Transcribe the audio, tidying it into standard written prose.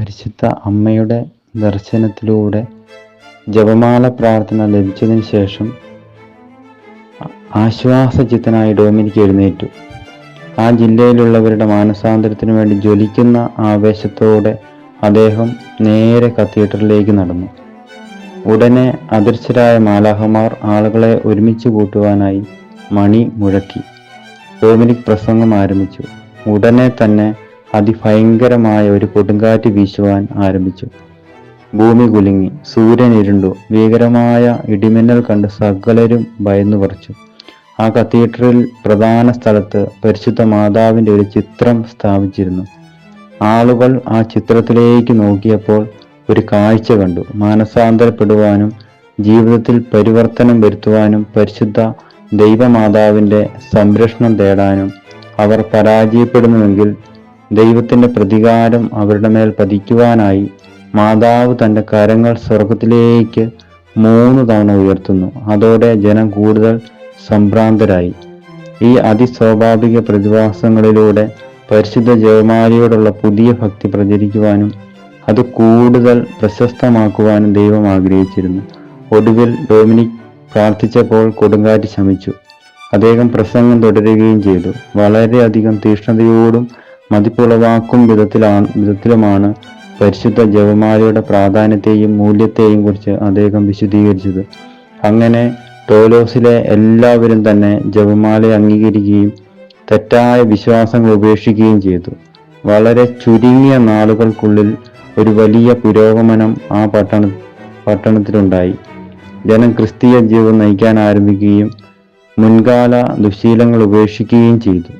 പരിശുദ്ധ അമ്മയുടെ ദർശനത്തിലൂടെ ജപമാല പ്രാർത്ഥന ലഭിച്ചതിന് ശേഷം ആശ്വാസചിത്തനായി ഡൊമിനിക് എഴുന്നേറ്റു. ആ ജില്ലയിലുള്ളവരുടെ മാനസാന്തരത്തിനു വേണ്ടി ജ്വലിക്കുന്ന ആവേശത്തോടെ അദ്ദേഹം നേരെ കത്തീഡ്രലിലേക്ക് നടന്നു. ഉടനെ അദൃശ്യരായ മാലാഖമാർ ആളുകളെ ഒരുമിച്ച് കൂട്ടുവാനായി മണി മുഴക്കി. ഡൊമിനിക് പ്രസംഗം ആരംഭിച്ചു. ഉടനെ തന്നെ അതിഭയങ്കരമായ ഒരു കൊടുങ്കാറ്റ് വീശുവാൻ ആരംഭിച്ചു. ഭൂമി കുലുങ്ങി, സൂര്യൻ ഇരുണ്ടു, ഭീകരമായ ഇടിമിന്നൽ കണ്ട് സകലരും ഭയന്നു പറിച്ചു. ആ കത്തീഡ്രൽ പ്രധാന സ്ഥലത്ത് പരിശുദ്ധ മാതാവിൻ്റെ ഒരു ചിത്രം സ്ഥാപിച്ചിരുന്നു. ആളുകൾ ആ ചിത്രത്തിലേക്ക് നോക്കിയപ്പോൾ ഒരു കാഴ്ച കണ്ടു. മാനസാന്തരപ്പെടുവാനും ജീവിതത്തിൽ പരിവർത്തനം വരുത്തുവാനും പരിശുദ്ധ ദൈവമാതാവിൻ്റെ സംരക്ഷണം തേടാനും അവർ പരാജയപ്പെടുന്നുവെങ്കിൽ ദൈവത്തിൻ്റെ പ്രതികാരം അവരുടെ മേൽ പതിക്കുവാനായി മാതാവ് തൻ്റെ കരങ്ങൾ സ്വർഗത്തിലേക്ക് 3 തവണ ഉയർത്തുന്നു. അതോടെ ജനം കൂടുതൽ സംഭ്രാന്തരായി. ഈ അതിസ്വാഭാവിക പ്രതിഭാസങ്ങളിലൂടെ പരിശുദ്ധ ജപമാലയോടുള്ള പുതിയ ഭക്തി പ്രചരിക്കുവാനും അത് കൂടുതൽ പ്രശസ്തമാക്കുവാനും ദൈവം ആഗ്രഹിച്ചിരുന്നു. ഒടുവിൽ ഡൊമിനിക് പ്രാർത്ഥിച്ചപ്പോൾ കൊടുങ്കാറ്റ് ശമിച്ചു. അദ്ദേഹം പ്രസംഗം തുടരുകയും ചെയ്തു. വളരെയധികം തീക്ഷ്ണതയോടും മതിപ്പുളവാക്കും വിധത്തിലുമാണ് പരിശുദ്ധ ജപമാലയുടെ പ്രാധാന്യത്തെയും മൂല്യത്തെയും കുറിച്ച് അദ്ദേഹം വിശദീകരിച്ചത്. അങ്ങനെ ടോലോസിലെ എല്ലാവരും തന്നെ ജപമാലയെ അംഗീകരിക്കുകയും തെറ്റായ വിശ്വാസങ്ങൾ ഉപേക്ഷിക്കുകയും ചെയ്തു. വളരെ ചുരുങ്ങിയ നാളുകൾക്കുള്ളിൽ ഒരു വലിയ പുരോഗമനം ആ പട്ടണത്തിലുണ്ടായി. ജനം ക്രിസ്തീയ ജീവിതം നയിക്കാൻ ആരംഭിക്കുകയും മുൻകാല ദുശീലങ്ങൾ ഉപേക്ഷിക്കുകയും ചെയ്തു.